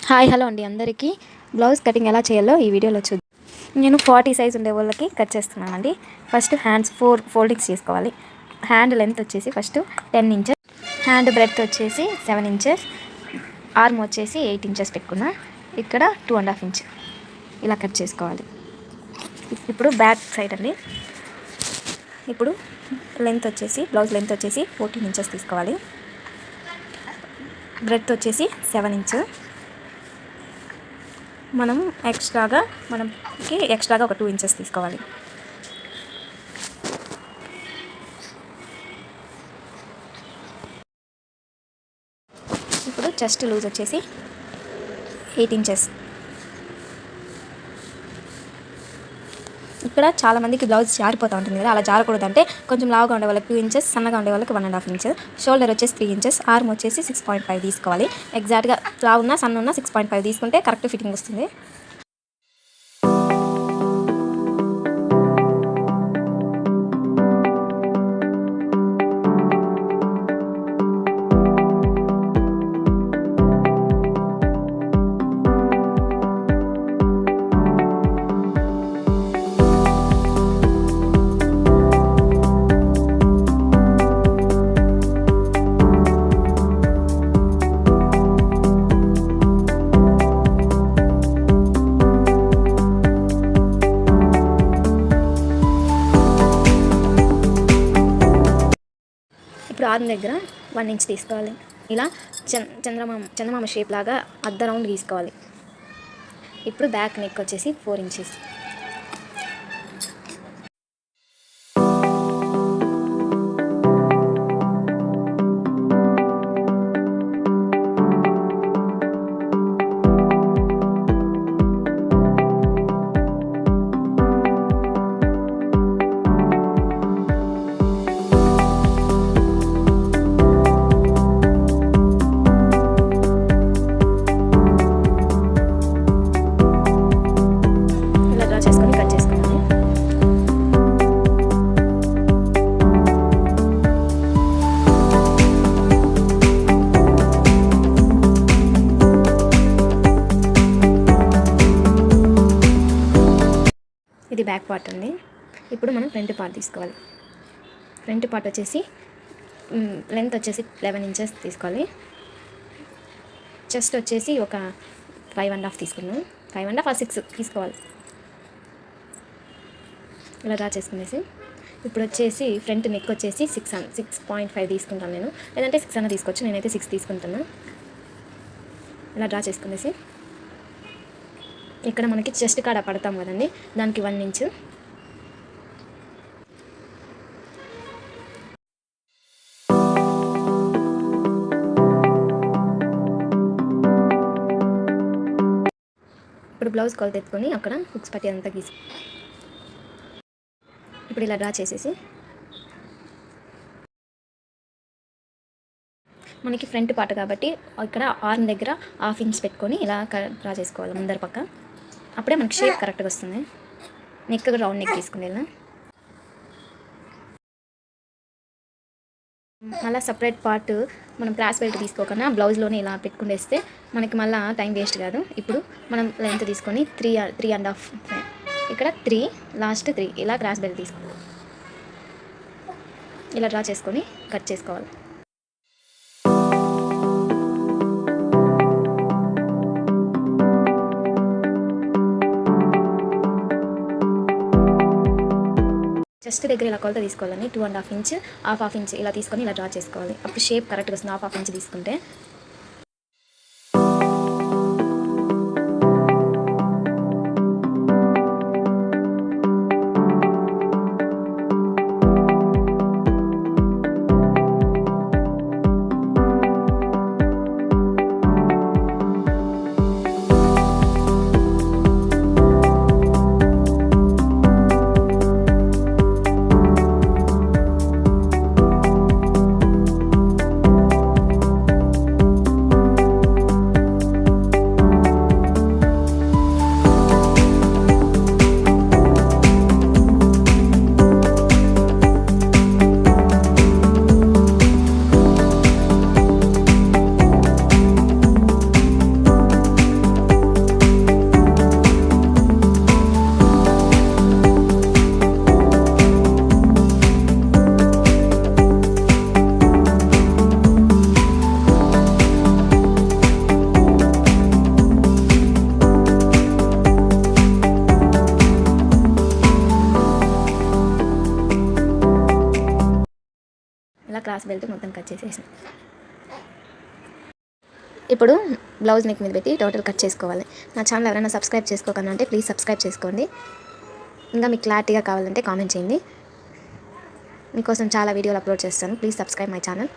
Hi hello అండి అందరికీ blouse cutting ఎలా చేయాలో ఈ వీడియోలో చూద్దాం. నేను 40 సైజ్ ఉండే వాళ్ళకి కట్ చేస్తున్నానండి. ఫస్ట్ హ్యాండ్స్ 4 ఫోల్డింగ్స్ చేసుకోవాలి. హ్యాండ్ లెంత్ వచ్చేసి ఫస్ట్ 10 ఇంచెస్, హ్యాండ్ బ్రెడ్త్ వచ్చేసి 7 ఇంచెస్, ఆర్మ్ వచ్చేసి 8 ఇంచెస్ పెట్టుకున్నా. ఇక్కడ 2.5 ఇంచ్ ఇలా కట్ చేసుకోవాలి. ఇప్పుడు బ్యాక్ సైడ్ అండి. ఇప్పుడు లెంత్ వచ్చేసి బ్లౌజ్ లెంత్ వచ్చేసి 14 ఇంచెస్ తీసుకోవాలి. బ్రెడ్త్ వచ్చేసి 7 ఇంచ్. మనకి ఎక్స్ట్రాగా ఒక 2 ఇంచెస్ తీసుకోవాలి. ఇప్పుడు చెస్ట్ లూజ్ వచ్చేసి 8 ఇంచెస్. ఇక్కడ చాలామందికి బ్లౌజ్ జారిపోతూ ఉంటుంది కదా, అలా జారకూడదంటే కొంచెం లావుగా ఉండే వాళ్ళకి 2 ఇంచెస్, సన్నగా ఉండే వాళ్ళకి 1.5 ఇంచెస్, షోల్డర్ వచ్చేసి 3 ఇంచెస్, ఆర్మ్ వచ్చేసి 6.5 తీసుకోవాలి. ఎగ్జాక్ట్గా లావు ఉన్న సన్న ఉన్న 6.5 తీసుకుంటే కరెక్ట్ ఫిట్టింగ్ వస్తుంది. ఇప్పుడు ఆర్మ్ దగ్గర 1 ఇంచ్ తీసుకోవాలి. ఇలా చందమామ షేప్ లాగా అర్ధ రౌండ్ తీసుకోవాలి. ఇప్పుడు బ్యాక్ నెక్ వచ్చేసి 4 ఇంచెస్. ఇది బ్యాక్ పార్ట్ అండి. ఇప్పుడు మనం ఫ్రంట్ పార్ట్ తీసుకోవాలి. ఫ్రంట్ పార్ట్ వచ్చేసి లెంత్ వచ్చేసి 11 ఇంచెస్ తీసుకోవాలి. చెస్ట్ వచ్చేసి ఒక 5.5 తీసుకున్నాం. 5.5 or 6 తీసుకోవాలి. ఇలా డ్రా చేసుకునేసి ఇప్పుడు వచ్చేసి ఫ్రంట్ నెక్ వచ్చేసి 6.5 తీసుకుంటాను నేను, లేదంటే 6 అన్న తీసుకోవచ్చు. నేనైతే 6 తీసుకుంటున్నా. ఇలా డ్రా చేసుకునేసి ఇక్కడ మనకి చెస్ట్ కాడ పడతాం కదండి, దానికి 1 ఇంచ్. ఇప్పుడు బ్లౌజ్ కొలత ఎత్తుకొని అక్కడ హుక్స్ పట్టి అంతా గీసి ఇప్పుడు ఇలా డ్రా చేసేసి మనకి ఫ్రంట్ పార్ట్ కాబట్టి ఇక్కడ ఆర్మ్ దగ్గర 1/2 ఇంచ్ పెట్టుకొని ఇలా డ్రా చేసుకోవాలి ముందర పక్క. అప్పుడే మనకి షేప్ కరెక్ట్గా వస్తుంది. నెక్ రౌండ్ నెక్ తీసుకునేలా మళ్ళీ సపరేట్ పార్ట్ మనం క్రాస్ బెల్ట్ తీసుకోకుండా బ్లౌజ్లోనే ఇలా పెట్టుకునేస్తే మనకి మళ్ళీ టైం వేస్ట్ కాదు. ఇప్పుడు మనం లెంత్ తీసుకొని 3.5 ఇక్కడ 3 లాస్ట్ 3 ఇలా క్రాస్ బెల్ట్ తీసుకోవాలి. ఇలా డ్రా చేసుకొని కట్ చేసుకోవాలి. చెస్ట్ దగ్గర ఇలా కొలత తీసుకోవాలని 2.5 ఇంచ్, 1/2 ఇంచ్ ఇలా తీసుకొని ఇలా డ్రా చేసుకోవాలి. అప్పుడు షేప్ కరెక్ట్గా వస్తుంది. 1/2 ఇంచ్ తీసుకుంటే క్రాస్ బెల్ట్ మొత్తం కట్ చేసేసాను. ఇప్పుడు బ్లౌజ్ నెక్ మీద పెట్టి టోటల్ కట్ చేసుకోవాలి. నా ఛానల్ ఎవరైనా సబ్స్క్రైబ్ చేసుకోకుండా అంటే ప్లీజ్ సబ్స్క్రైబ్ చేసుకోండి. ఇంకా మీకు క్లారిటీగా కావాలంటే కామెంట్ చేయండి. మీకోసం చాలా వీడియోలు అప్లోడ్ చేస్తాను. Please subscribe my channel.